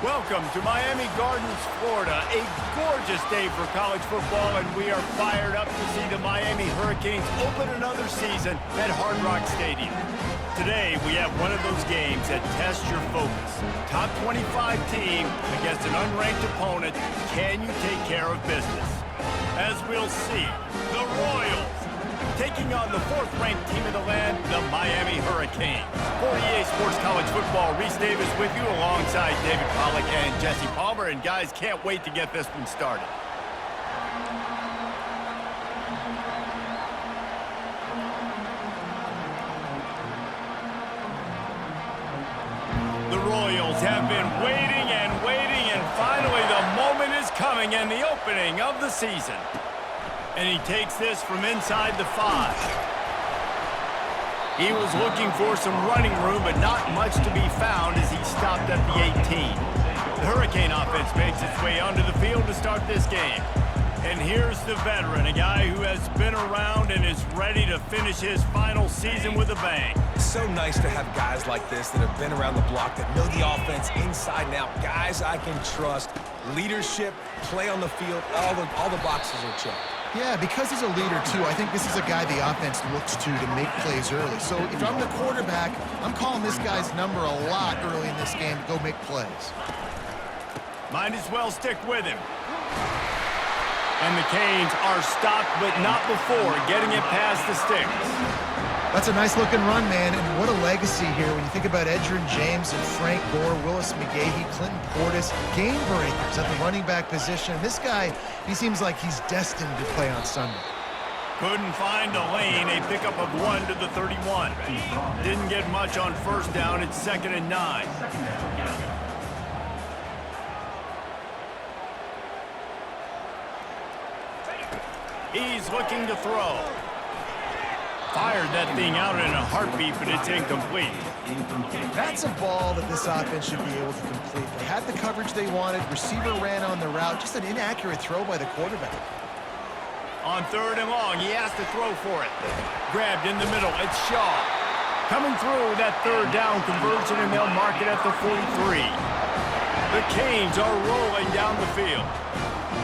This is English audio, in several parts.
Welcome to Miami Gardens, Florida. A gorgeous day for college football, and we are fired up to see the Miami Hurricanes open another season at Hard Rock Stadium. Today, we have one of those games that tests your focus. Top 25 team against an unranked opponent. Can you take care of business? As we'll see, the Royals taking on the fourth-ranked team of the land, the Miami Hurricanes. For EA Sports College Football, Reese Davis with you alongside David Pollack and Jesse Palmer. And guys, can't wait to get this one started. The Royals have been waiting and finally the moment is coming and the opening of the season. And he takes this from inside the 5. He was looking for some running room, but not much to be found as he stopped at the 18. The Hurricane offense makes its way onto the field to start this game. And here's the veteran, a guy who has been around and is ready to finish his final season with a bang. It's so nice to have guys like this that have been around the block, that know the offense inside and out. Guys I can trust. Leadership, play on the field, all the boxes are checked. Yeah, because he's a leader, too, I think this is a guy the offense looks to make plays early. So if I'm the quarterback, I'm calling this guy's number a lot early in this game to go make plays. Might as well stick with him. And the Canes are stopped, but not before getting it past the sticks. That's a nice-looking run, man, and what a legacy here when you think about Edgerrin James and Frank Gore, Willis McGahee, Clinton Portis, game breakers at the running back position. This guy, he seems like he's destined to play on Sunday. Couldn't find a lane, a pickup of 1 to the 31. Didn't get much on first down, it's 2nd and 9. He's looking to throw. Fired that thing out in a heartbeat, but it's incomplete. That's a ball that this offense should be able to complete. They had the coverage they wanted. Receiver ran on the route. Just an inaccurate throw by the quarterback. On 3rd and long, he has to throw for it. Grabbed in the middle, it's Shaw. Coming through that 3rd down conversion, and they'll mark it at the 43. The Canes are rolling down the field.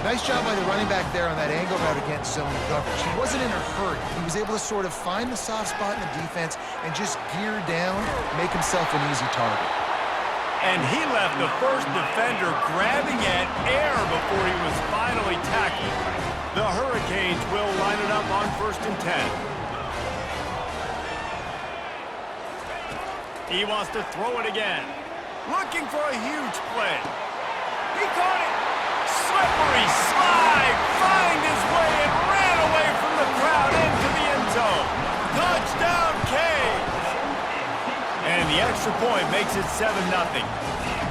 Nice job by the running back there on that angle route against zone coverage. He wasn't in a hurry. He was able to sort of find the soft spot in the defense and just gear down, make himself an easy target. And he left the first defender grabbing at air before he was finally tackled. The Hurricanes will line it up on 1st and 10. He wants to throw it again. Looking for a huge play. He caught it. Slippery slide, find his way and ran away from the crowd into the end zone. Touchdown, Canes! And the extra point makes it 7-0.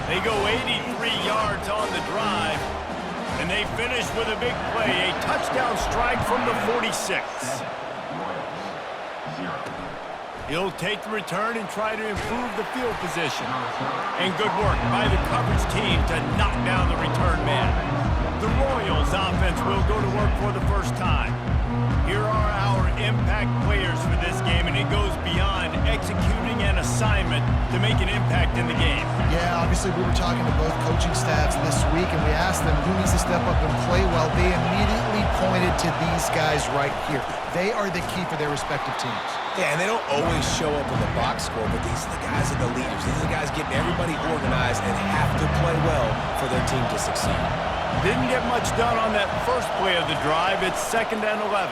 They go 83 yards on the drive, and they finish with a big play, a touchdown strike from the 46. He'll take the return and try to improve the field position. And good work by the coverage team to knock down the return man. The Royals offense will go to work for the first time. Here are our impact players for this game, and it goes beyond executing an assignment to make an impact in the game. Yeah, obviously we were talking to both coaching staffs this week, and we asked them who needs to step up and play well. They immediately pointed to these guys right here. They are the key for their respective teams. Yeah, and they don't always show up in the box score, but these are the guys that are the leaders. These are the guys getting everybody organized and have to play well for their team to succeed. Didn't get much done on that first play of the drive. It's 2nd and 11.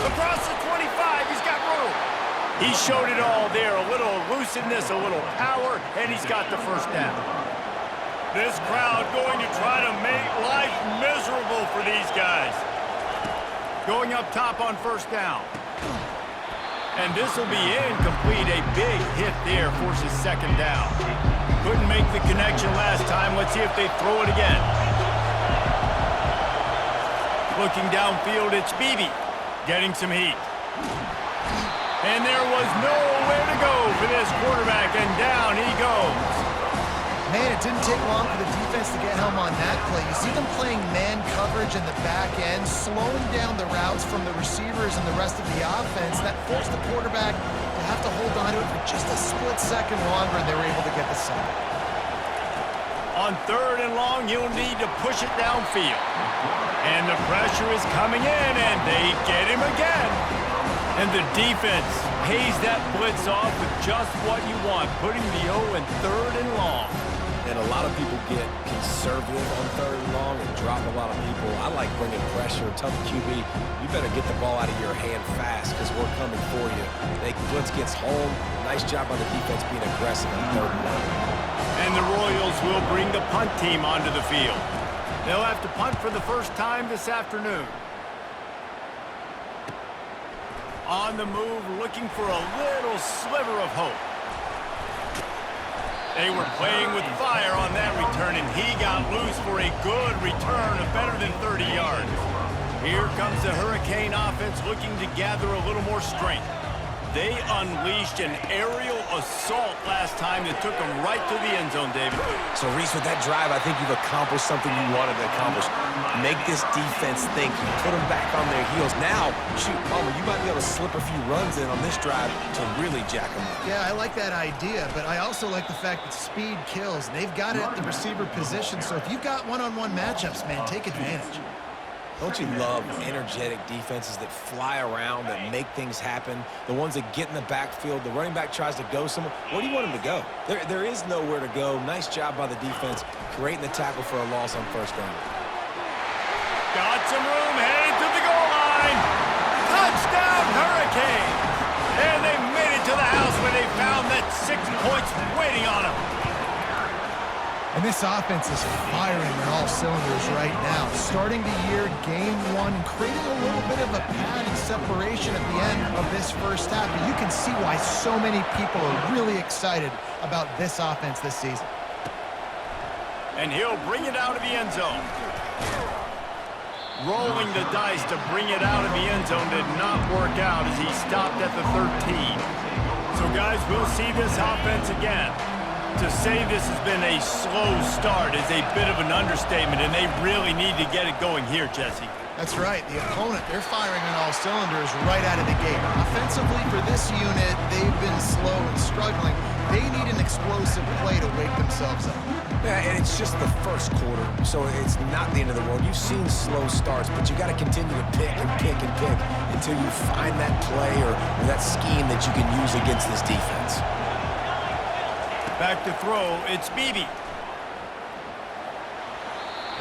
Across the 25, he's got room. He showed it all there. A little elusiveness, a little power, and he's got the first down. This crowd going to try to make life miserable for these guys. Going up top on 1st down. And this will be incomplete. A big hit there forces 2nd down. Couldn't make the connection last time. Let's see if they throw it again. Looking downfield, it's Beebe getting some heat. And there was nowhere to go for this quarterback, and down he goes. Man, it didn't take long for the defense to get home on that play. You see them playing man coverage in the back end, slowing down the routes from the receivers and the rest of the offense. That forced the quarterback to have to hold on to it for just a split second longer, and they were able to get the sack. On 3rd and long, you'll need to push it downfield. And the pressure is coming in, and they get him again. And the defense pays that blitz off with just what you want, putting the O in 3rd and long. And a lot of people get conservative on 3rd and long and drop a lot of people. I like bringing pressure. Tell the QB, you better get the ball out of your hand fast because we're coming for you. Blitz gets home. Nice job by the defense being aggressive on 3rd and long. And the Royals will bring the punt team onto the field. They'll have to punt for the first time this afternoon. On the move, looking for a little sliver of hope. They were playing with fire on that return, and he got loose for a good return of better than 30 yards. Here comes the Hurricane offense looking to gather a little more strength. They unleashed an aerial assault last time that took them right to the end zone, David. So, Reese, with that drive, I think you've accomplished something you wanted to accomplish. Make this defense think. You put them back on their heels. Now, shoot, Palmer, you might be able to slip a few runs in on this drive to really jack them up. Yeah, I like that idea, but I also like the fact that speed kills. And they've got it at the receiver position, so if you've got one-on-one matchups, man, take advantage. Don't you love energetic defenses that fly around, that make things happen? The ones that get in the backfield, the running back tries to go somewhere. Where do you want him to go? There is nowhere to go. Nice job by the defense, creating the tackle for a loss on 1st down. Got some room, headed to the goal line. Touchdown, Hurricanes! And they made it to the house when they found that 6 points waiting on them. And this offense is firing on all cylinders right now. Starting the year, game 1, creating a little bit of a pad and separation at the end of this first half. And you can see why so many people are really excited about this offense this season. And he'll bring it out of the end zone. Rolling the dice to bring it out of the end zone did not work out as he stopped at the 13. So, guys, we'll see this offense again. To say this has been a slow start is a bit of an understatement, and they really need to get it going here, Jesse. That's right. The opponent, they're firing on all cylinders right out of the gate. Offensively, for this unit, they've been slow and struggling. They need an explosive play to wake themselves up. Yeah, and it's just the first quarter, so it's not the end of the world. You've seen slow starts, but you got to continue to pick and pick and pick until you find that play or that scheme that you can use against this defense. Back to throw, it's Beebe.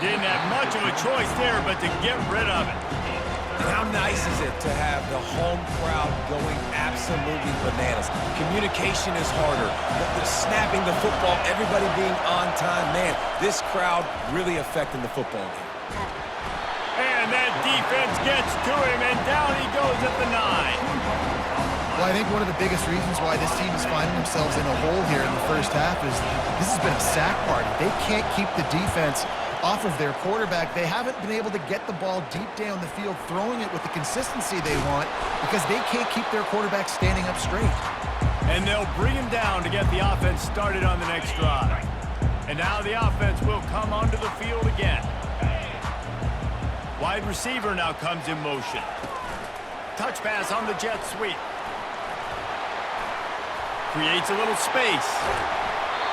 Didn't have much of a choice there, but to get rid of it. And how nice is it to have the home crowd going absolutely bananas? Communication is harder. The snapping the football, everybody being on time. Man, this crowd really affecting the football game. And that defense gets to him, and down he goes at the 9. Well, I think one of the biggest reasons why this team is finding themselves in a hole here in the first half is this has been a sack party. They can't keep the defense off of their quarterback. They haven't been able to get the ball deep down the field, throwing it with the consistency they want because they can't keep their quarterback standing up straight. And they'll bring him down to get the offense started on the next drive. And now the offense will come onto the field again. Wide receiver now comes in motion. Touch pass on the jet sweep. Creates a little space.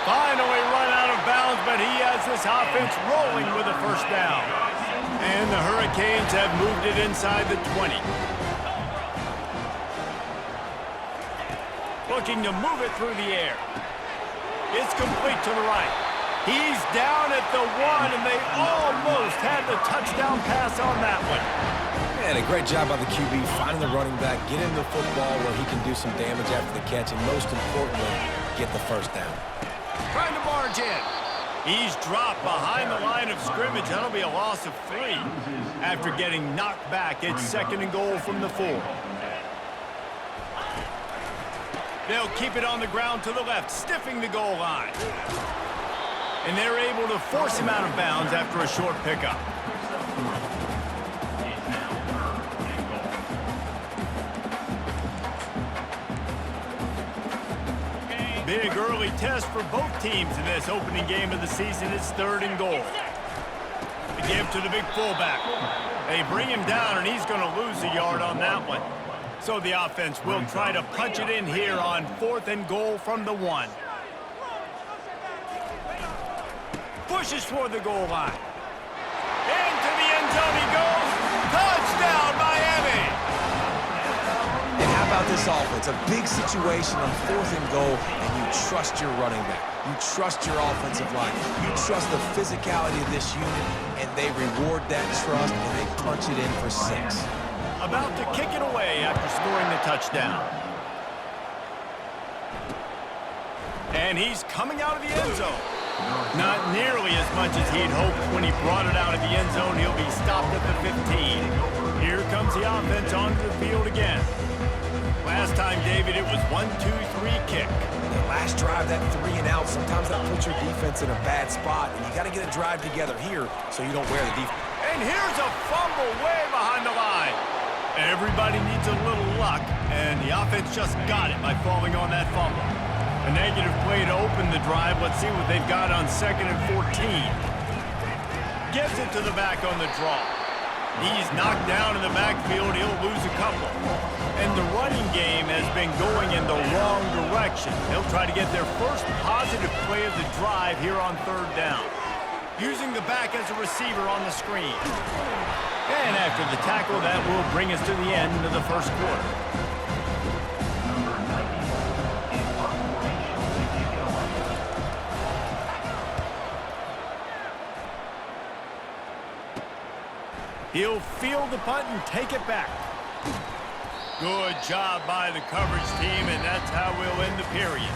Finally run out of bounds, but he has this offense rolling with a first down. And the Hurricanes have moved it inside the 20. Looking to move it through the air. It's complete to the right. He's down at the 1, and they almost had the touchdown pass on that one. And a great job by the QB finding the running back, get him the football where he can do some damage after the catch, and most importantly, get the first down. Trying to barge in. He's dropped behind the line of scrimmage. That'll be a loss of 3. After getting knocked back, it's 2nd and goal from the 4. They'll keep it on the ground to the left, stiffing the goal line. And they're able to force him out of bounds after a short pickup. Big early test for both teams in this opening game of the season. It's 3rd and goal. The give to the big fullback. They bring him down, and he's going to lose a yard on that one. So the offense will try to punch it in here on 4th and goal from the 1. Pushes toward the goal line. Into the end zone he goes. Touchdown, Miami! And how about this offense? A big situation on 4th and goal, and you trust your running back. You trust your offensive line. You trust the physicality of this unit, and they reward that trust, and they punch it in for 6. About to kick it away after scoring the touchdown. And he's coming out of the end zone. Not nearly as much as he'd hoped when he brought it out of the end zone. He'll be stopped at the 15. Here comes the offense onto the field again. Last time, David, it was 1-2-3 kick. The last drive, that 3 and out, sometimes that puts your defense in a bad spot, and you got to get a drive together here so you don't wear the defense. And here's a fumble way behind the line. Everybody needs a little luck, and the offense just got it by falling on that fumble. A negative play to open the drive. Let's see what they've got on 2nd and 14. Gives it to the back on the draw. He's knocked down in the backfield. He'll lose a couple. And the running game has been going in the wrong direction. They'll try to get their first positive play of the drive here on 3rd down. Using the back as a receiver on the screen. And after the tackle, that will bring us to the end of the 1st quarter. He'll field the punt and take it back. Good job by the coverage team, and that's how we'll end the period.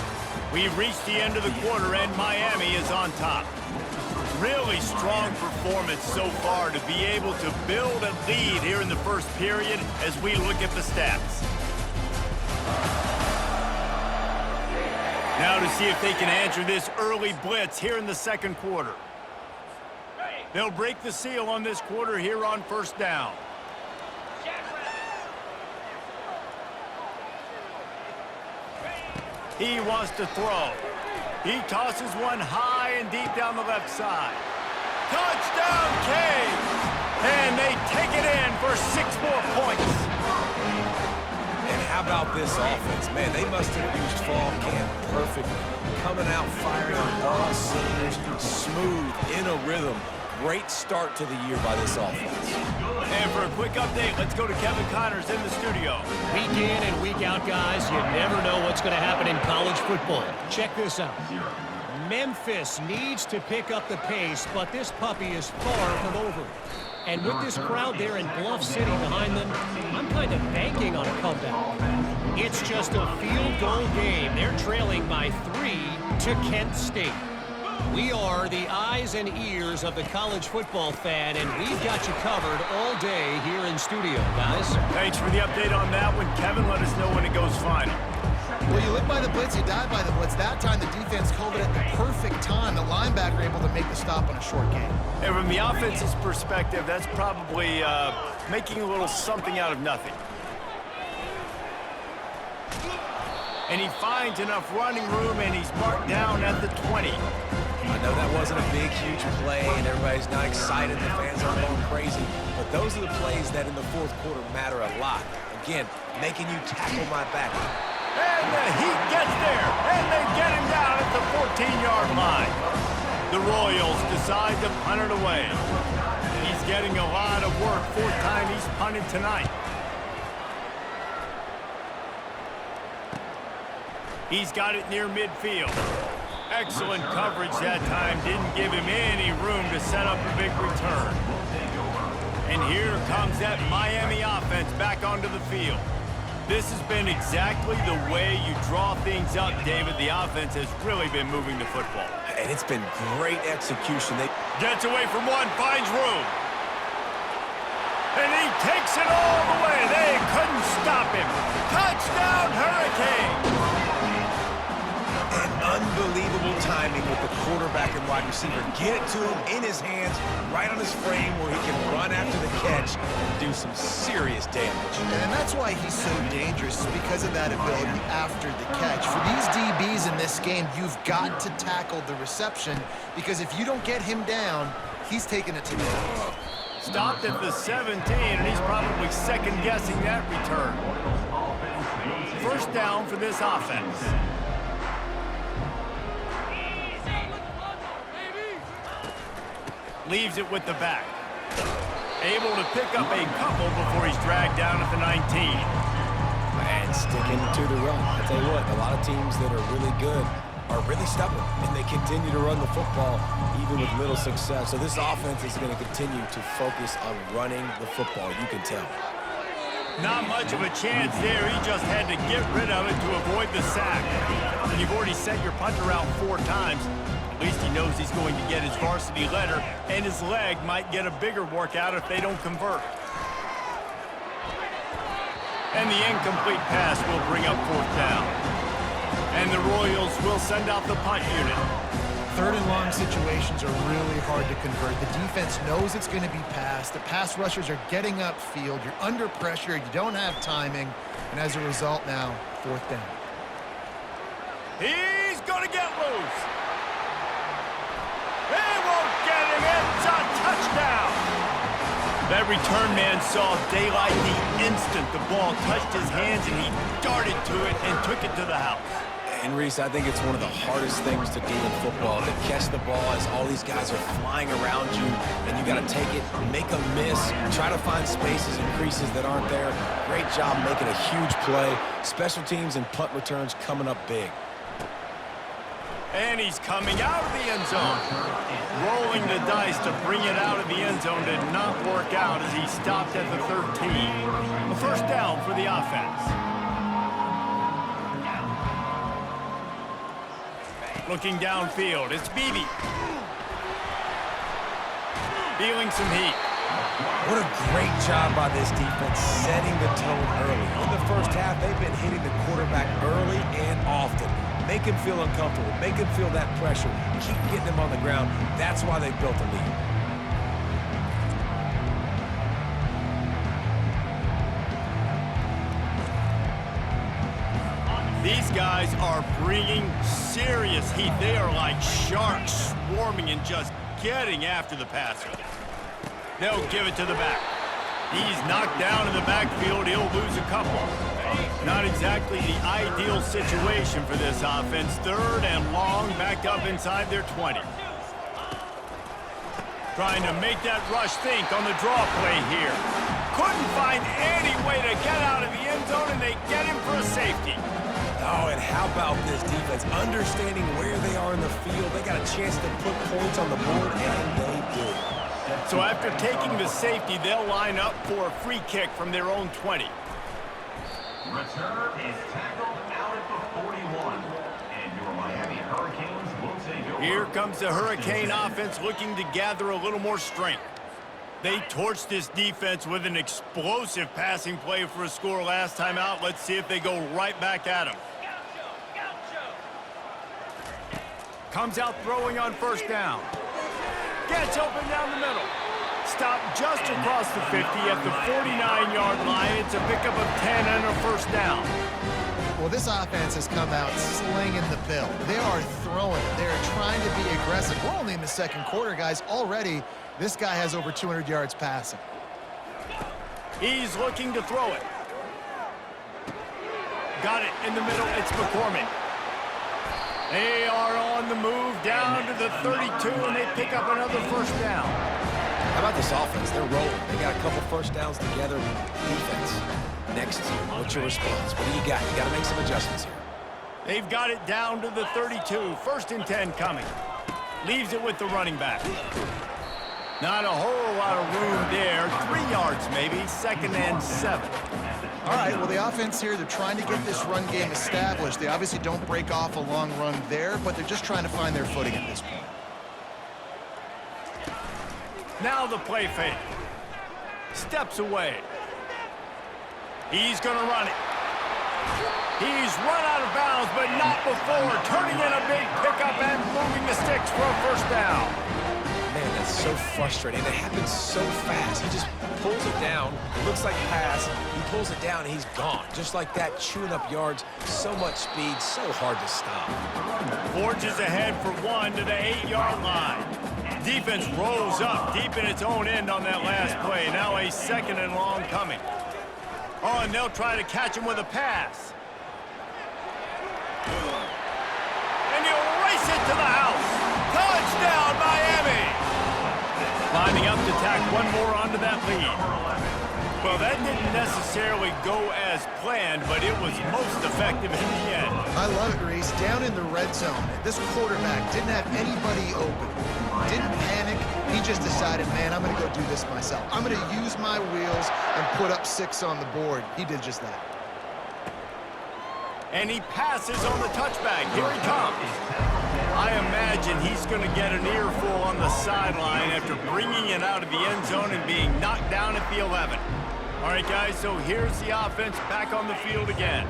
We've reached the end of the quarter, and Miami is on top. Really strong performance so far to be able to build a lead here in the 1st period as we look at the stats. Now to see if they can answer this early blitz here in the 2nd quarter. They'll break the seal on this quarter here on 1st down. He wants to throw. He tosses one high and deep down the left side. Touchdown, Canes! And they take it in for 6 more points. And how about this offense? Man, they must have used fall camp perfectly. Coming out firing on all cylinders, smooth, in a rhythm. Great start to the year by this offense. And for a quick update, let's go to Kevin Connors in the studio. Week in and week out, guys, you never know what's going to happen in college football. Check this out. Memphis needs to pick up the pace, but this puppy is far from over. And with this crowd there in Bluff City behind them, I'm kind of banking on a comeback. It's just a field goal game. They're trailing by 3 to Kent State. We are the eyes and ears of the college football fan, and we've got you covered all day here in studio, guys. Thanks for the update on that one, Kevin. Let us know when it goes final. Well, you live by the blitz, you die by the blitz. That time, the defense called it at the perfect time. The linebacker able to make the stop on a short gain. And from the offense's perspective, that's probably making a little something out of nothing. And he finds enough running room, and he's marked down at the 20. I know that wasn't a big, huge play, and everybody's not excited. The fans aren't going crazy. But those are the plays that in the 4th quarter matter a lot. Again, making you tackle my back. And the Heat gets there, and they get him down at the 14-yard line. The Royals decide to punt it away. He's getting a lot of work. 4th time he's punted tonight. He's got it near midfield. Excellent coverage that time. Didn't give him any room to set up a big return. And here comes that Miami offense back onto the field. This has been exactly the way you draw things up, David. The offense has really been moving the football. And it's been great execution. They gets away from one, finds room. And he takes it all the way. They couldn't stop him. Touchdown, Hurricanes! And unbelievable timing with the quarterback and wide receiver. Get it to him in his hands, right on his frame where he can run after the catch and do some serious damage. And that's why he's so dangerous, is because of that ability after the catch. For these DBs in this game, you've got to tackle the reception, because if you don't get him down, he's taking it to the house. Stopped at the 17, and he's probably second-guessing that return. 1st down for this offense. Leaves it with the back. Able to pick up a couple before he's dragged down at the 19. And sticking to the run. I'll tell you what, a lot of teams that are really good are really stubborn, and they continue to run the football even with little success. So this offense is going to continue to focus on running the football, you can tell. Not much of a chance there. He just had to get rid of it to avoid the sack. And you've already sent your punter out 4 times. At least he knows he's going to get his varsity letter, and his leg might get a bigger workout if they don't convert. And the incomplete pass will bring up 4th down. And the Royals will send out the punt unit. 3rd and long situations are really hard to convert. The defense knows it's going to be passed. The pass rushers are getting upfield. You're under pressure. You don't have timing. And as a result now, 4th down. He's going to get loose. They won't get him. It's a touchdown. That return man saw daylight the instant the ball touched his hands, and he darted to it and took it to the house. And Reese, I think it's one of the hardest things to do in football, to catch the ball as all these guys are flying around you, and you got to take it, make a miss, try to find spaces and creases that aren't there. Great job making a huge play. Special teams and punt returns coming up big. And he's coming out of the end zone. Rolling the dice to bring it out of the end zone did not work out as he stopped at the 13. A 1st down for the offense. Looking downfield, it's Beebe. Feeling some heat. What a great job by this defense setting the tone early. In the first half, they've been hitting the quarterback early and often. Make him feel uncomfortable. Make him feel that pressure. Keep getting him on the ground. That's why they built a lead. These guys are bringing serious heat. They are like sharks swarming and just getting after the passer. They'll give it to the back. He's knocked down in the backfield. He'll lose a couple. Not exactly the ideal situation for this offense. 3rd and long, back up inside their 20. Trying to make that rush think on the draw play here. Couldn't find any way to get out of the end zone, and they get him for a safety. Oh, and how about this defense? Understanding where they are in the field. They got a chance to put points on the board, and they did. So after taking the safety, they'll line up for a free kick from their own 20. Return is tackled out at the 41. And your Miami Hurricanes will take over. Here comes the Hurricane offense looking to gather a little more strength. They torched this defense with an explosive passing play for a score last time out. Let's see if they go right back at him. Comes out throwing on 1st down. Gets open down the middle. Stopped just across the 50 at the 49-yard line. It's a pickup of 10 and a 1st down. Well, this offense has come out slinging the pill. They are throwing it. They are trying to be aggressive. We're only in the 2nd quarter, guys. Already, this guy has over 200 yards passing. He's looking to throw it. Got it in the middle. It's McCormick. They are on the move down to the 32, and they pick up another 1st down. How about this offense? They're rolling. They got a couple 1st downs together. Defense. Next, what's your response? What do you got? You got to make some adjustments here. They've got it down to the 32. 1st and 10 coming. Leaves it with the running back. Not a whole lot of room there. 3 yards maybe. 2nd and 7. All right, well, the offense here, they're trying to get this run game established. They obviously don't break off a long run there, but they're just trying to find their footing at this point. Now the play fake. Steps away. He's going to run it. He's run out of bounds, but not before. Turning in a big pickup and moving the sticks for a 1st down. Man, that's so frustrating. It happens so fast. He just pulls it down. It looks like pass. He pulls it down, and he's gone. Just like that, chewing up yards. So much speed, so hard to stop. Forges ahead for 1 to the 8-yard line. Defense rolls up deep in its own end on that last play. Now a 2nd and long coming. Oh, and they'll try to catch him with a pass. And he'll race it to the house. Touchdown, Miami! Lining up to tack one more onto that lead. Well, that didn't necessarily go as planned, but it was most effective in the end. I love it, Reese. Down in the red zone, this quarterback didn't have anybody open. Didn't panic. He just decided, man, I'm going to go do this myself. I'm going to use my wheels and put up 6 on the board. He did just that. And he passes on the touchback. Here he comes. I imagine he's going to get an earful on the sideline after bringing it out of the end zone and being knocked down at the 11. All right, guys, so here's the offense back on the field again.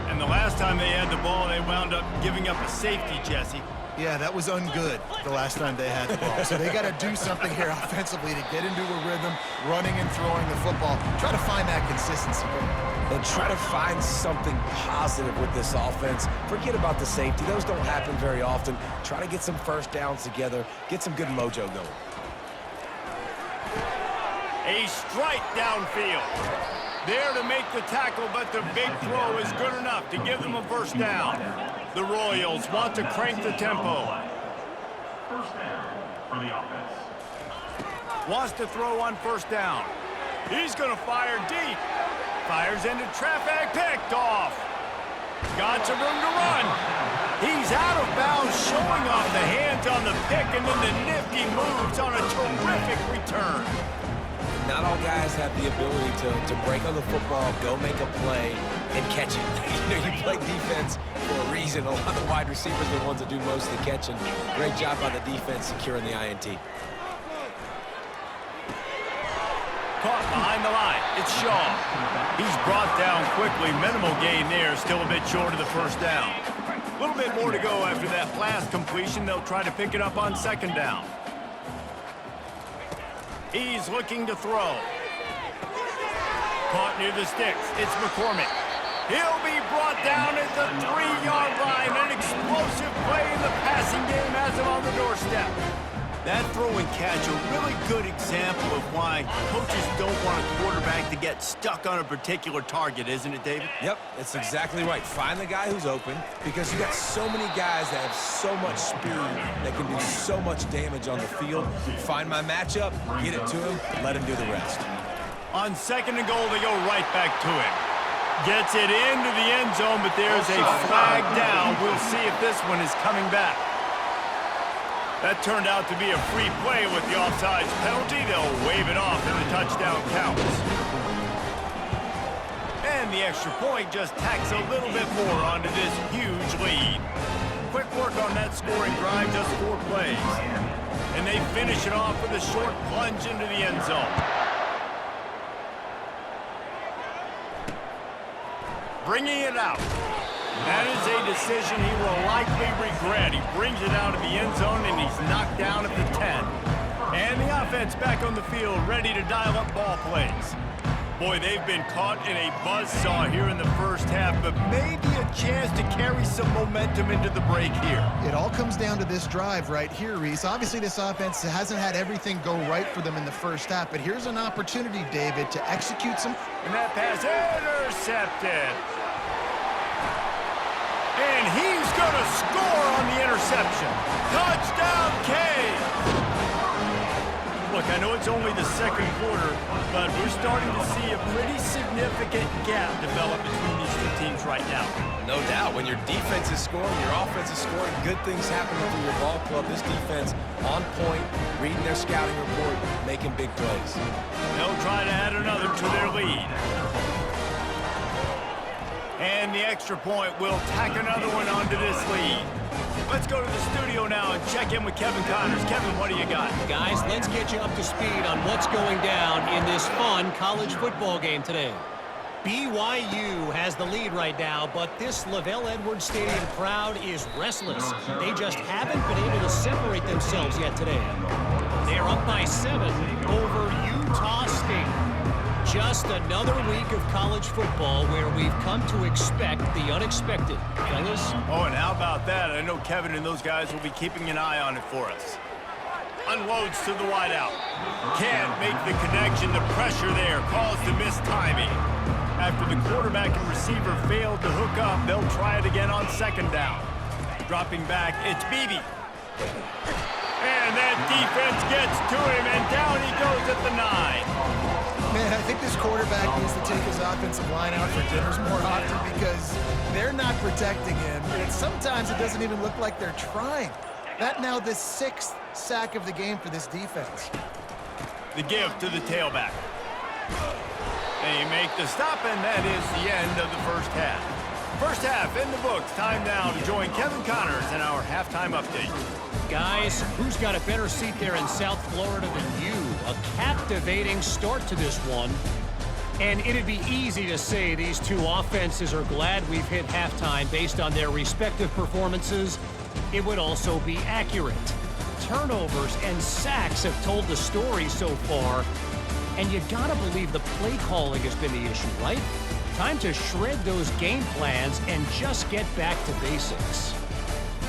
And the last time they had the ball, they wound up giving up a safety, Jesse. Yeah, that was ungood the last time they had the ball. So they got to do something here offensively to get into a rhythm, running and throwing the football. Try to find that consistency. And try to find something positive with this offense. Forget about the safety. Those don't happen very often. Try to get some first downs together. Get some good mojo going. A strike downfield. There to make the tackle, but the big throw is good enough to give them a first down. The Royals want to crank the tempo. First down for the offense. Wants to throw on first down. He's going to fire deep. Fires into traffic, picked off. Got some room to run. He's out of bounds, showing off the hands on the pick, and then the nifty moves on a terrific return. Not all guys have the ability to break on the football, go make a play, and catch it. You play defense for a reason. A lot of the wide receivers are the ones that do most of the catching. Great job by the defense securing the INT. Caught behind the line. It's Shaw. He's brought down quickly. Minimal gain there. Still a bit short of the first down. A little bit more to go after that last completion. They'll try to pick it up on second down. He's looking to throw. Caught near the sticks. It's McCormick. He'll be brought down at the 3-yard line. An explosive play in the passing game has him on the doorstep. That throw and catch, a really good example of why coaches don't want a quarterback to get stuck on a particular target, isn't it, David? Yep, it's exactly right. Find the guy who's open, because you got so many guys that have so much speed that can do so much damage on the field. Find my matchup, get it to him, let him do the rest. On second and goal, they go right back to it. Gets it into the end zone, but there's a flag down. We'll see if this one is coming back. That turned out to be a free play with the offsides penalty. They'll wave it off and the touchdown counts. And the extra point just tacks a little bit more onto this huge lead. Quick work on that scoring drive, just 4 plays. And they finish it off with a short plunge into the end zone. Bringing it out. That is a decision he will likely regret. He brings it out of the end zone, and he's knocked down at the 10. And the offense back on the field, ready to dial up ball plays. Boy, they've been caught in a buzzsaw here in the first half, but maybe a chance to carry some momentum into the break here. It all comes down to this drive right here, Reese. Obviously, this offense hasn't had everything go right for them in the first half, but here's an opportunity, David, to execute some... And that pass intercepted. And he's going to score on the interception. Touchdown, Cave! Look, I know it's only the second quarter, but we're starting to see a pretty significant gap develop between these two teams right now. No doubt. When your defense is scoring, your offense is scoring, good things happen for your ball club. This defense on point, reading their scouting report, making big plays. They'll try to add another to their lead. And the extra point will tack another one onto this lead. Let's go to the studio now and check in with Kevin Connors. Kevin, what do you got? Guys, let's get you up to speed on what's going down in this fun college football game today. BYU has the lead right now, but this LaVell Edwards Stadium crowd is restless. They just haven't been able to separate themselves yet today. They're up by 7 over Utah State. Just another week of college football where we've come to expect the unexpected. Fellas? Oh, and how about that? I know Kevin and those guys will be keeping an eye on it for us. Unloads to the wideout. Can't make the connection. The pressure there caused the missed timing. After the quarterback and receiver failed to hook up, they'll try it again on second down. Dropping back, it's Beebe. And And that defense gets to him, and down he goes at the 9. Man, I think this quarterback needs to take his offensive line out for dinners more often because they're not protecting him. And sometimes it doesn't even look like they're trying. That now the 6th sack of the game for this defense. The give to the tailback. They make the stop, and that is the end of the first half. First half in the books. Time now to join Kevin Connors in our halftime update. Guys, who's got a better seat there in South Florida than you? A captivating start to this one. And it'd be easy to say these two offenses are glad we've hit halftime based on their respective performances. It would also be accurate. Turnovers and sacks have told the story so far. And you gotta believe the play calling has been the issue, right? Time to shred those game plans and just get back to basics.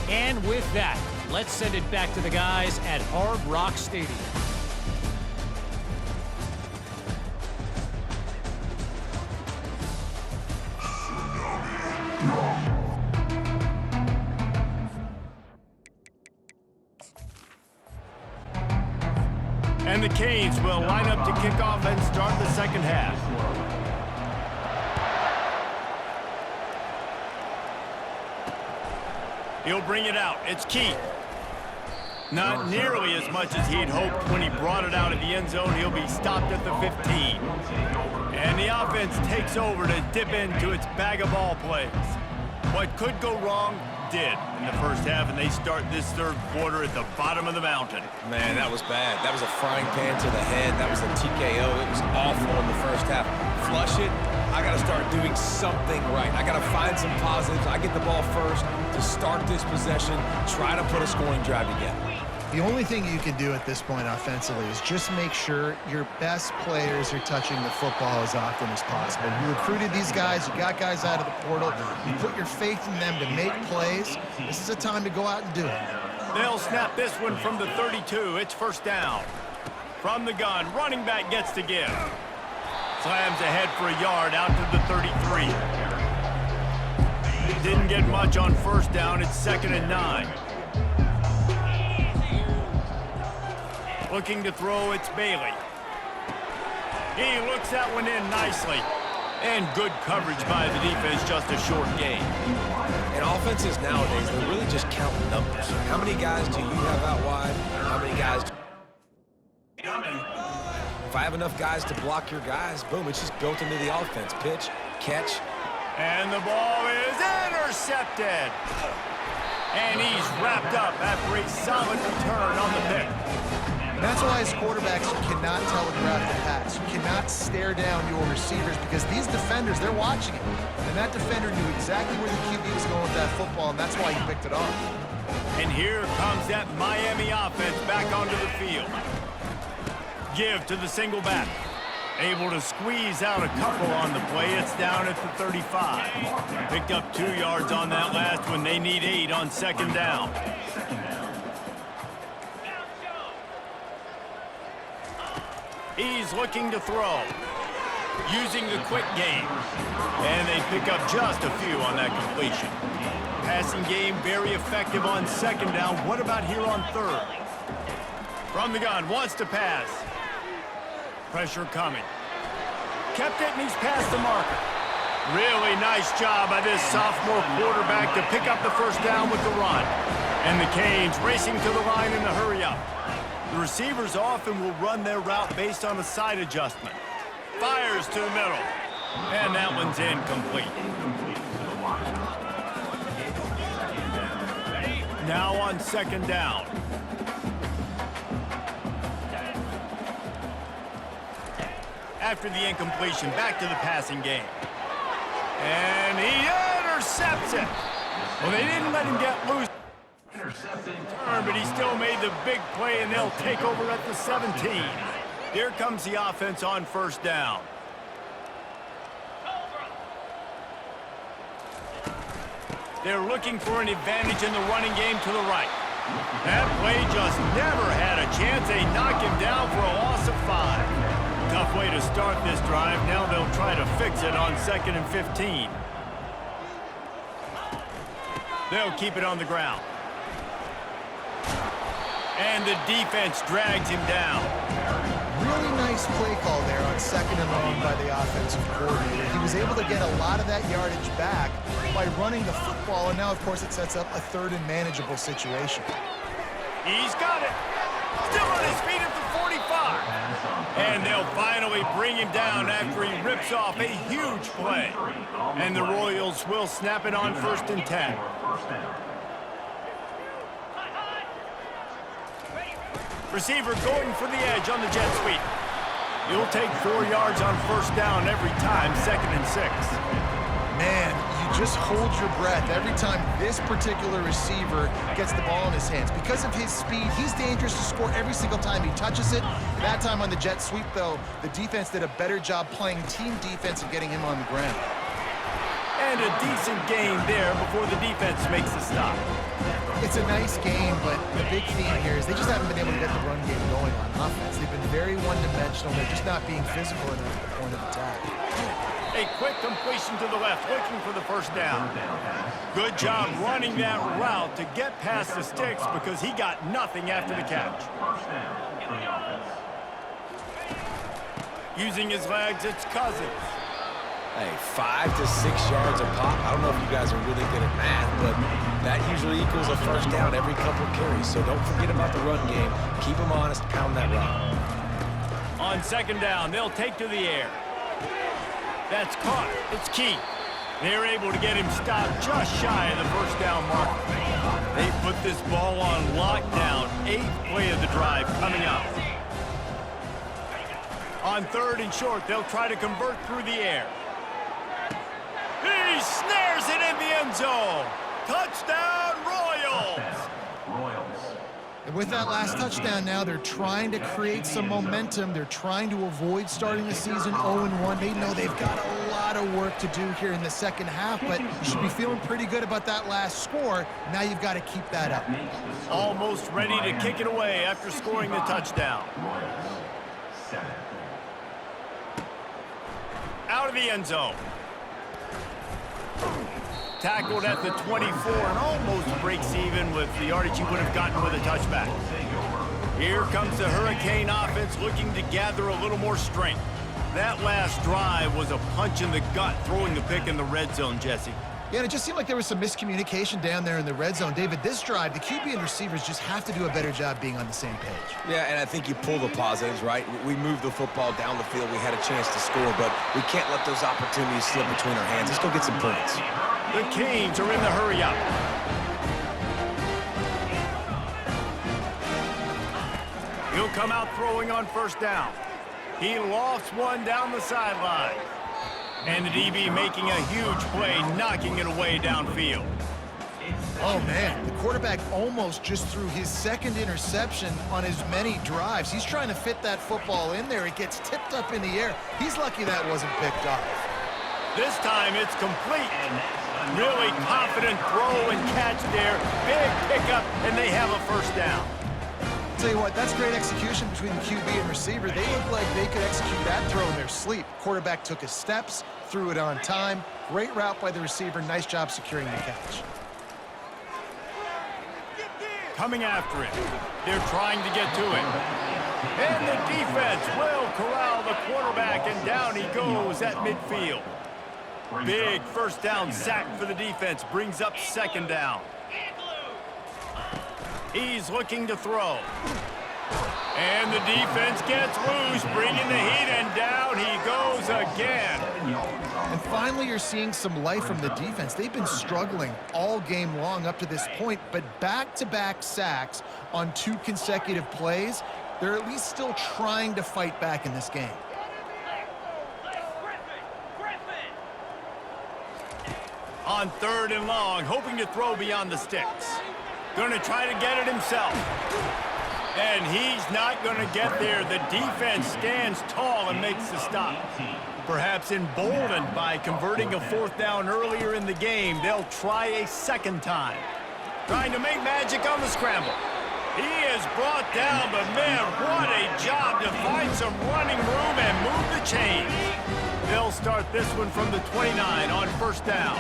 And with that, let's send it back to the guys at Hard Rock Stadium. And the Canes will line up to kick off and start the second half. He'll bring it out. It's Keith. Not nearly as much as he'd hoped when he brought it out of the end zone. He'll be stopped at the 15. And the offense takes over to dip into its bag of ball plays. What could go wrong did in the first half, and they start this third quarter at the bottom of the mountain. Man, that was bad. That was a frying pan to the head. That was a TKO. It was awful in the first half. Flush it. I got to start doing something right. I got to find some positives. I get the ball first to start this possession, try to put a scoring drive together. The only thing you can do at this point offensively is just make sure your best players are touching the football as often as possible. You recruited these guys, you got guys out of the portal, you put your faith in them to make plays. This is a time to go out and do it. They'll snap this one from the 32. It's first down. From the gun, running back gets to give. Slams ahead for a yard out to the 33. Didn't get much on first down. It's 2nd and 9. Looking to throw, it's Bailey. He looks that one in nicely. And good coverage by the defense, just a short gain. And offenses nowadays, they really just count numbers. How many guys do you have out wide? How many guys? If I have enough guys to block your guys, boom, it's just built into the offense. Pitch, catch. And the ball is intercepted. And he's wrapped up after a solid return on the pick. That's why as quarterbacks, you cannot telegraph the pass. You cannot stare down your receivers because these defenders, they're watching it. And that defender knew exactly where the QB was going with that football, and that's why he picked it off. And here comes that Miami offense back onto the field. Give to the single back. Able to squeeze out a couple on the play. It's down at the 35. Picked up 2 yards on that last one. They need 8 on second down. He's looking to throw. Using the quick game. And they pick up just a few on that completion. Passing game very effective on second down. What about here on third? From the gun, wants to pass. Pressure coming. Kept it, and he's past the marker. Really nice job by this sophomore quarterback to pick up the first down with the run. And the Canes racing to the line in a hurry-up. The receivers often will run their route based on a side adjustment. Fires to the middle. And that one's incomplete. Now on second down. After the incompletion, back to the passing game. And he intercepts it. Well, they didn't let him get loose. Turn, but he still made the big play, and they'll take over at the 17. Here comes the offense on first down. They're looking for an advantage in the running game to the right. That play just never had a chance. They knock him down for a loss of 5. Tough way to start this drive. Now they'll try to fix it on 2nd and 15. They'll keep it on the ground. And the defense drags him down. Really nice play call there on 2nd and long by the offensive coordinator. He was able to get a lot of that yardage back by running the football, and now, of course, it sets up a 3rd and manageable situation. He's got it. Still on his feet at the 45. And they'll finally bring him down after he rips off a huge play. And the Royals will snap it on 1st and 10. Receiver going for the edge on the jet sweep. You'll take 4 yards on 1st down every time, 2nd and 6. Man, you just hold your breath every time this particular receiver gets the ball in his hands. Because of his speed, he's dangerous to score every single time he touches it. That time on the jet sweep, though, the defense did a better job playing team defense and getting him on the ground. And a decent gain there before the defense makes the stop. It's a nice game, but the big theme here is they just haven't been able to get the run game going on offense. They've been very one-dimensional. They're just not being physical enough at the point of attack. A quick completion to the left, looking for the 1st down. Good job running that route to get past the sticks because he got nothing after the catch. Using his legs, it's Cousins. Hey, 5 to 6 yards a pop. I don't know if you guys are really good at math, but that usually equals a 1st down every couple carries. So don't forget about the run game. Keep them honest, pound that rock. On 2nd down, they'll take to the air. That's caught. It's Keith. They're able to get him stopped just shy of the 1st down mark. They put this ball on lockdown. 8th play of the drive coming up. On 3rd and short, they'll try to convert through the air. He snares it in the end zone. Touchdown, Royals! And with that last touchdown now, they're trying to create some momentum. They're trying to avoid starting the season 0-1. They know they've got a lot of work to do here in the 2nd half, but you should be feeling pretty good about that last score. Now you've got to keep that up. Almost ready to kick it away after scoring the touchdown. Out of the end zone. Tackled at the 24 and almost breaks even with the yardage he would have gotten with a touchback. Here comes the Hurricane offense looking to gather a little more strength. That last drive was a punch in the gut, throwing the pick in the red zone, Jesse. Yeah, and it just seemed like there was some miscommunication down there in the red zone. David, this drive, the QB and receivers just have to do a better job being on the same page. Yeah, and I think you pull the positives, right? We moved the football down the field. We had a chance to score, but we can't let those opportunities slip between our hands. Let's go get some points. The Canes are in the hurry-up. He'll come out throwing on 1st down. He lofts one down the sideline. And the DB making a huge play, knocking it away downfield. Oh, man, the quarterback almost just threw his 2nd interception on as many drives. He's trying to fit that football in there. It gets tipped up in the air. He's lucky that wasn't picked off. This time it's complete. Really confident throw and catch there. Big pickup, and they have a 1st down. Tell you what, that's great execution between the QB and receiver. They look like they could execute that throw in their sleep. Quarterback took his steps, threw it on time. Great route by the receiver. Nice job securing the catch. Coming after it. They're trying to get to it. And the defense will corral the quarterback, and down he goes at midfield. Big 1st down sack for the defense. Brings up 2nd down. He's looking to throw. And the defense gets loose, bringing the heat, and down he goes again. And finally, you're seeing some life from the defense. They've been struggling all game long up to this point, but back-to-back sacks on 2 consecutive plays, they're at least still trying to fight back in this game. On 3rd and long, hoping to throw beyond the sticks. Going to try to get it himself. And he's not going to get there. The defense stands tall and makes the stop. Perhaps emboldened by converting a 4th down earlier in the game, they'll try a 2nd time. Trying to make magic on the scramble. He is brought down, but man, what a job to find some running room and move the chains. They'll start this one from the 29 on 1st down.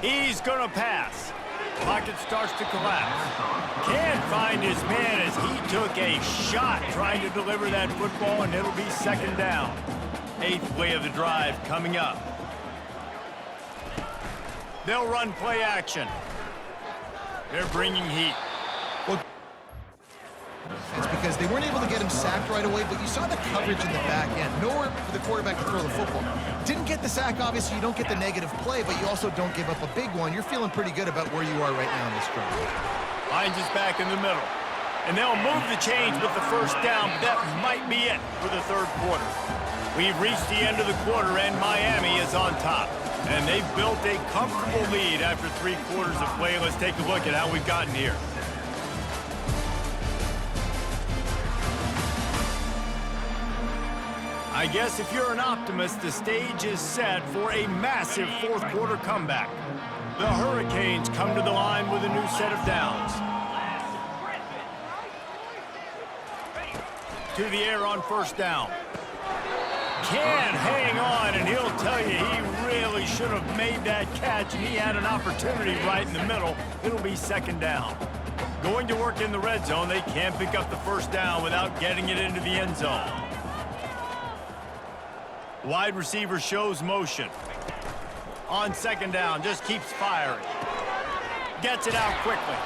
He's going to pass. Pocket starts to collapse. Can't find his man as he took a shot trying to deliver that football, and it'll be second down. 8th play of the drive coming up. They'll run play action. They're bringing heat. It's because they weren't able to get him sacked right away, but you saw the coverage in the back end. Nowhere for the quarterback to throw the football. Didn't get the sack, obviously. You don't get the negative play, but you also don't give up a big one. You're feeling pretty good about where you are right now in this drive. Hines is back in the middle. And they'll move the chains with the first down, but that might be it for the third quarter. We've reached the end of the quarter, and Miami is on top. And they've built a comfortable lead after 3 quarters of play. Let's take a look at how we've gotten here. I guess if you're an optimist, the stage is set for a massive fourth quarter comeback. The Hurricanes come to the line with a new set of downs. To the air on first down. Can't hang on, and he'll tell you he really should have made that catch, and he had an opportunity right in the middle. It'll be second down. Going to work in the red zone, they can't pick up the first down without getting it into the end zone. Wide receiver shows motion. On second down, just keeps firing. Gets it out quickly.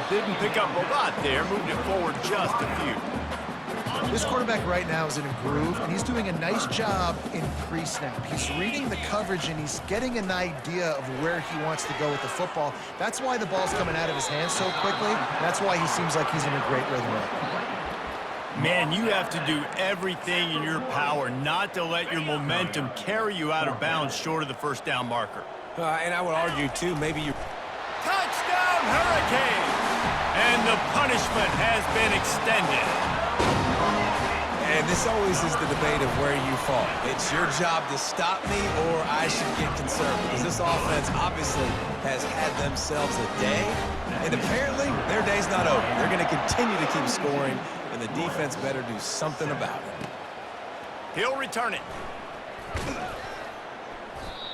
Didn't pick up a lot there, moved it forward just a few. This quarterback right now is in a groove, and he's doing a nice job in pre-snap. He's reading the coverage, and he's getting an idea of where he wants to go with the football. That's why the ball's coming out of his hands so quickly. That's why he seems like he's in a great rhythm right now. Man, you have to do everything in your power not to let your momentum carry you out of bounds short of the first down marker. And I would argue, too, maybe you... Touchdown, Hurricanes! And the punishment has been extended. And this always is the debate of where you fall. It's your job to stop me, or I should get concerned. Because this offense obviously has had themselves a day, and apparently their day's not over. They're going to continue to keep scoring, and the defense better do something about it. He'll return it.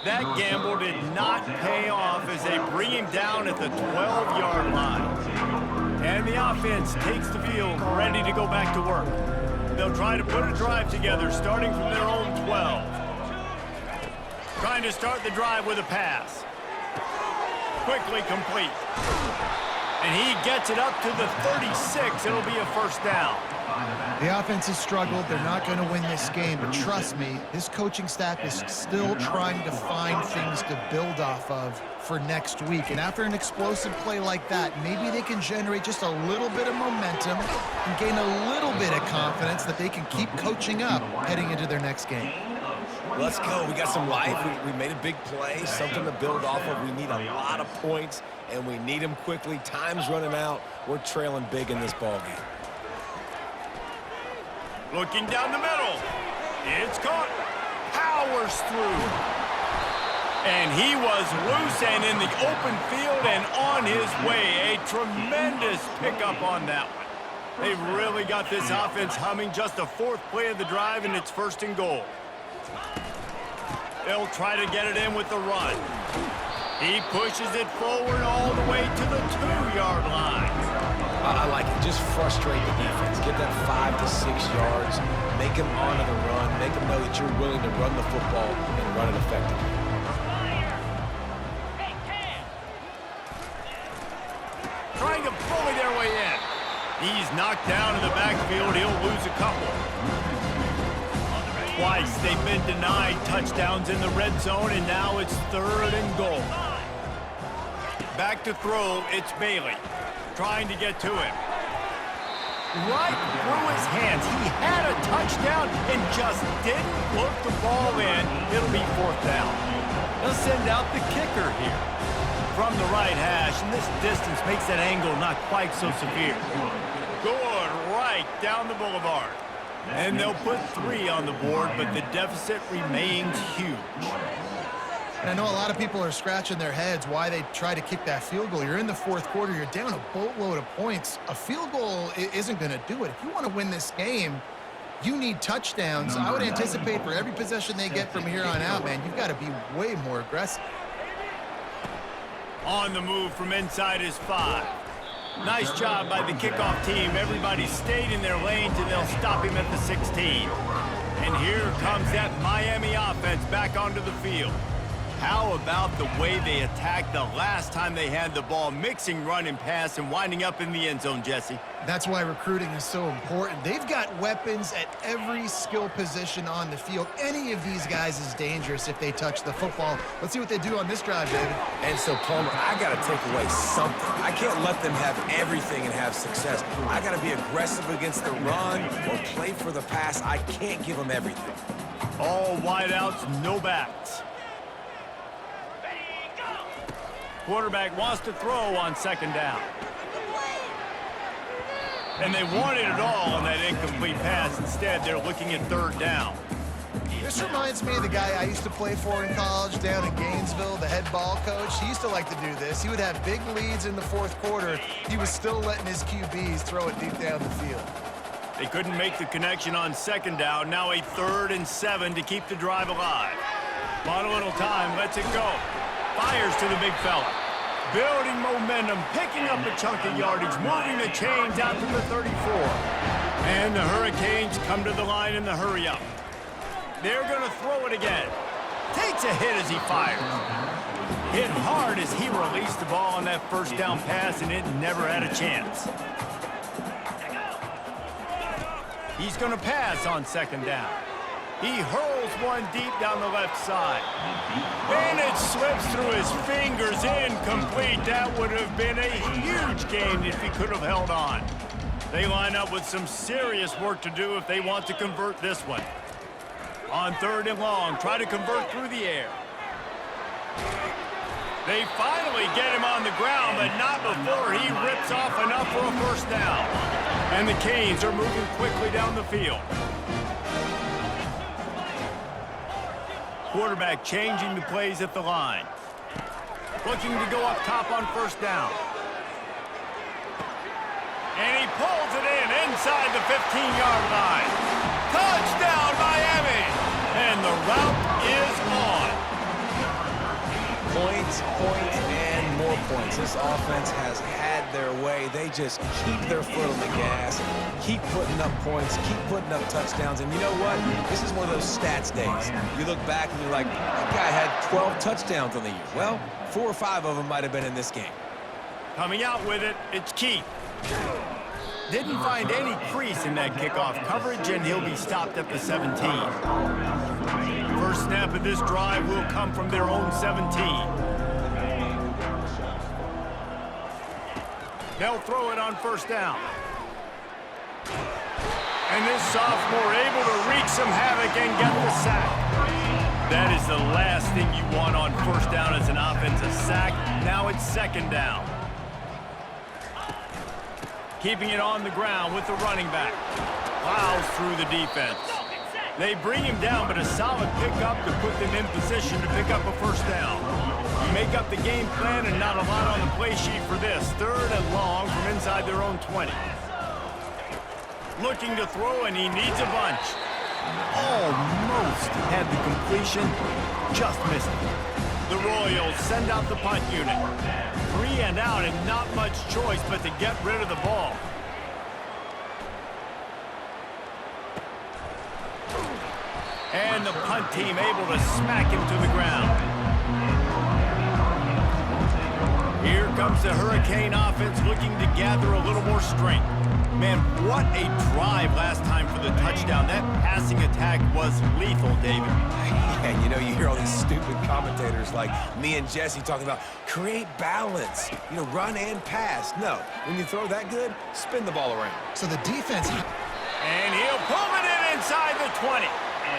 That gamble did not pay off as they bring him down at the 12-yard line. And the offense takes the field, ready to go back to work. They'll try to put a drive together, starting from their own 12. Trying to start the drive with a pass. Quickly complete. And he gets it up to the 36. It'll be a first down. The offense has struggled. They're not going to win this game, but trust me, this coaching staff is still trying to find things to build off of for next week. And after an explosive play like that, maybe they can generate just a little bit of momentum and gain a little bit of confidence that they can keep coaching up heading into their next game. Let's go. We got some life. We made a big play, something to build off of. We need a lot of points, and we need them quickly. Time's running out. We're trailing big in this ballgame. Looking down the middle. It's caught. Powers through. And he was loose and in the open field and on his way. A tremendous pickup on that one. They've really got this offense humming. Just the 4th play of the drive, and it's 1st and goal. They'll try to get it in with the run. He pushes it forward all the way to the 2-yard line. I like it. Just frustrate the defense. Get that 5 to 6 yards. Make them honor the run. Make them know that you're willing to run the football and run it effectively. Trying to bully their way in. He's knocked down in the backfield. He'll lose a couple. Twice they've been denied touchdowns in the red zone, and now it's 3rd and goal. Back to throw, it's Bailey. Trying to get to him. Right through his hands. He had a touchdown and just didn't look the ball in. It'll be 4th down. They'll send out the kicker here. From the right hash, and this distance makes that angle not quite so severe. Good right down the boulevard. And they'll put 3 on the board, but the deficit remains huge. And I know a lot of people are scratching their heads why they try to kick that field goal. You're in the 4th quarter. You're down a boatload of points. A field goal isn't going to do it. If you want to win this game, you need touchdowns. I would anticipate for every possession they get from here on out, man, you've got to be way more aggressive. On the move from inside his 5. Nice job by the kickoff team. Everybody stayed in their lanes, and they'll stop him at the 16. And here comes that Miami offense back onto the field. How about the way they attacked the last time they had the ball, mixing run and pass and winding up in the end zone, Jesse? That's why recruiting is so important. They've got weapons at every skill position on the field. Any of these guys is dangerous if they touch the football. Let's see what they do on this drive, David. And so, Palmer, I got to take away something. I can't let them have everything and have success. I got to be aggressive against the run or play for the pass. I can't give them everything. All wideouts, no backs. Quarterback wants to throw on 2nd down. And they wanted it all on that incomplete pass. Instead, they're looking at 3rd down. This reminds me of the guy I used to play for in college down in Gainesville, the head ball coach. He used to like to do this. He would have big leads in the 4th quarter. He was still letting his QBs throw it deep down the field. They couldn't make the connection on 2nd down. Now a 3rd and 7 to keep the drive alive. Bought a little time, lets it go. Fires to the big fella. Building momentum, picking up a chunk of yardage, moving the chains out to the 34. And the Hurricanes come to the line in the hurry-up. They're going to throw it again. Takes a hit as he fires. Hit hard as he released the ball on that 1st down pass, and it never had a chance. He's going to pass on 2nd down. He hurls one deep down the left side. And it slips through his fingers, incomplete. That would have been a huge gain if he could have held on. They line up with some serious work to do if they want to convert this one. On 3rd and long, try to convert through the air. They finally get him on the ground, but not before he rips off enough for a 1st down. And the Canes are moving quickly down the field. Quarterback changing the plays at the line. Looking to go up top on 1st down. And he pulls it in inside the 15-yard line. Touchdown, Miami! And the route is on. Points, and more points. This offense has had their way. They just keep their foot on the gas, keep putting up points, keep putting up touchdowns. And you know what? This is one of those stats days. You look back and you're like, that guy had 12 touchdowns on the year. Well, 4 or 5 of them might have been in this game. Coming out with it, it's Keith. Didn't find any crease in that kickoff coverage, and he'll be stopped at the 17. First snap of this drive will come from their own 17. They'll throw it on 1st down. And this sophomore able to wreak some havoc and get the sack. That is the last thing you want on 1st down as an offensive sack. Now it's 2nd down. Keeping it on the ground with the running back. Plows through the defense. They bring him down, but a solid pickup to put them in position to pick up a 1st down. You make up the game plan and not a lot on the play sheet for this. 3rd and long from inside their own 20. Looking to throw, and he needs a bunch. Almost had the completion, just missed it. The Royals send out the punt unit. 3 and out, and not much choice but to get rid of the ball. And the punt team able to smack him to the ground. Here comes the Hurricane offense looking to gather a little more strength. Man, what a drive last time for the touchdown. That passing attack was lethal, David. And you know, you hear all these stupid commentators like me and Jesse talking about create balance, you know, run and pass. No, when you throw that good, spin the ball around. So the defense... And he'll pull it in inside the 20.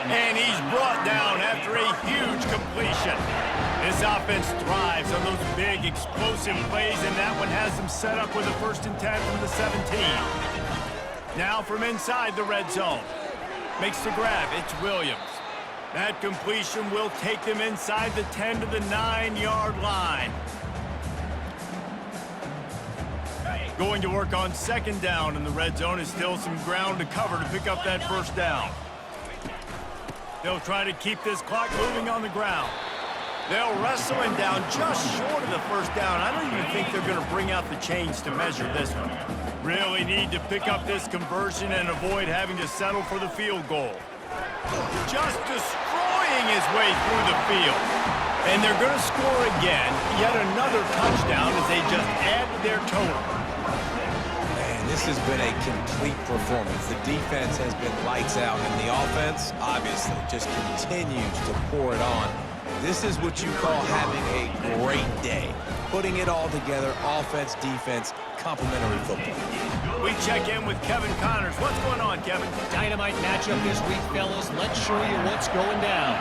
And he's brought down after a huge completion. This offense thrives on those big, explosive plays, and that one has them set up with a 1st and 10 from the 17. Now from inside the red zone. Makes the grab. It's Williams. That completion will take them inside the 10 to the 9-yard line. Going to work on 2nd down, and the red zone is still some ground to cover to pick up that 1st down. They'll try to keep this clock moving on the ground. They'll wrestle him down just short of the first down. I don't even think they're going to bring out the chains to measure this one. Really need to pick up this conversion and avoid having to settle for the field goal. Just destroying his way through the field. And they're going to score again. Yet another touchdown as they just add to their total. Man, this has been a complete performance. The defense has been lights out, and the offense, obviously, just continues to pour it on. This is what you call having a great day. Putting it all together, offense, defense, complementary football. We check in with Kevin Connors. What's going on, Kevin? Dynamite matchup this week, fellas. Let's show you what's going down.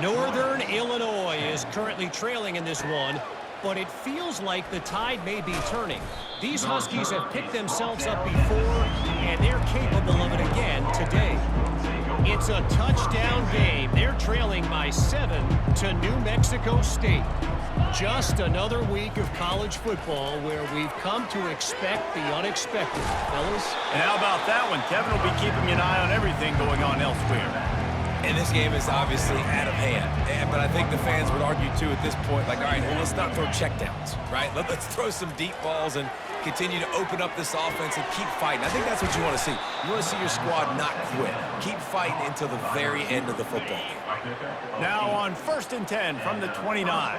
Northern Illinois is currently trailing in this one, but it feels like the tide may be turning. These Huskies have picked themselves up before, and they're capable of it again today. It's a touchdown game. They're trailing by 7 to New Mexico State. Just another week of college football where we've come to expect the unexpected, fellas. And how about that one? Kevin will be keeping an eye on everything going on elsewhere. And this game is obviously out of hand. But I think the fans would argue, too, at this point, like, all right, well, let's not throw checkdowns, right? Let's throw some deep balls and continue to open up this offense and keep fighting. I think that's what you want to see. You want to see your squad not quit. Keep fighting until the very end of the football game. Now on 1st and 10 from the 29.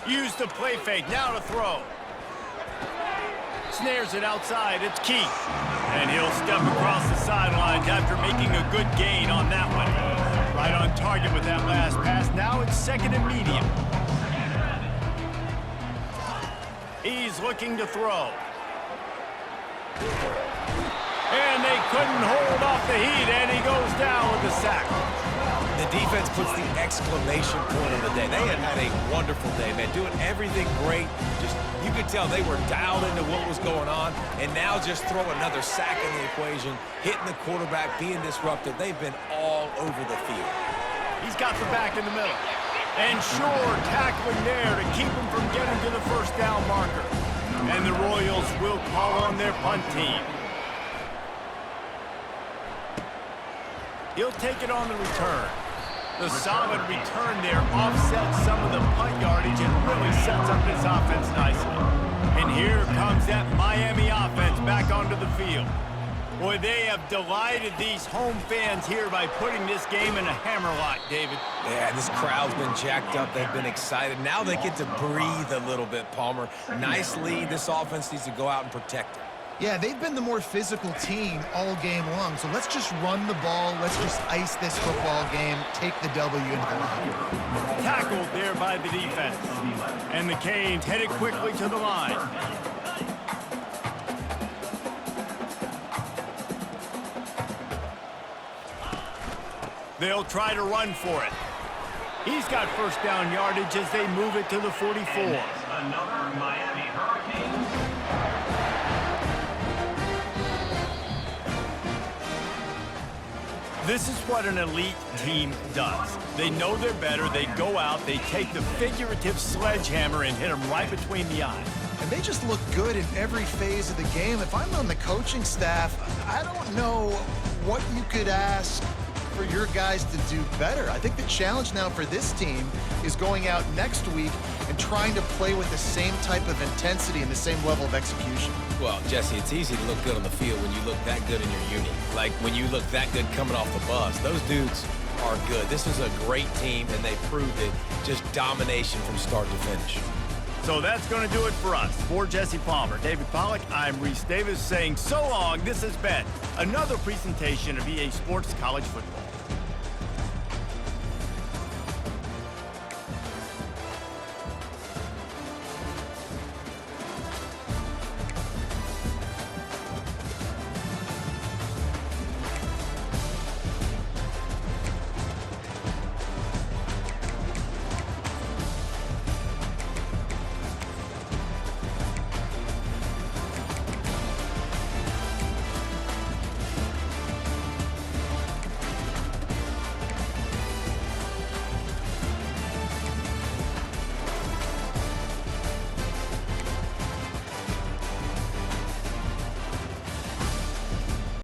Use the play fake. Now to throw. Snares it outside. It's Keith. And he'll step across the sidelines after making a good gain on that one. Right on target with that last pass. Now it's 2nd and medium. He's looking to throw. And they couldn't hold off the heat, and he goes down with the sack. The defense puts the exclamation point on the day. They have had a wonderful day, man, doing everything great. Just, you could tell they were dialed into what was going on, and now just throw another sack in the equation, hitting the quarterback, being disruptive. They've been all over the field. He's got the back in the middle. And sure, tackling there to keep him from getting to the first down marker. And the Royals will call on their punt team. He'll take it on the return. The solid return there offsets some of the punt yardage and really sets up this offense nicely. And here comes that Miami offense back onto the field. Boy, they have delighted these home fans here by putting this game in a hammerlock, David. Yeah, this crowd's been jacked up. They've been excited. Now they get to breathe a little bit, Palmer. Nice lead. This offense needs to go out and protect it. Yeah, they've been the more physical team all game long. So let's just run the ball. Let's just ice this football game. Take the W into the locker room. Tackled there by the defense. And the Canes headed quickly to the line. They'll try to run for it. He's got first down yardage as they move it to the 44. Another Miami Hurricanes. This is what an elite team does. They know they're better. They go out. They take the figurative sledgehammer and hit them right between the eyes. And they just look good in every phase of the game. If I'm on the coaching staff, I don't know what you could ask for your guys to do better. I think the challenge now for this team is going out next week and trying to play with the same type of intensity and the same level of execution. Well, Jesse, it's easy to look good on the field when you look that good in your uni. Like when you look that good coming off the bus. Those dudes are good. This is a great team, and they proved it. Just domination from start to finish. So that's going to do it for us. For Jesse Palmer, David Pollack, I'm Reese Davis saying so long. This has been another presentation of EA Sports College Football.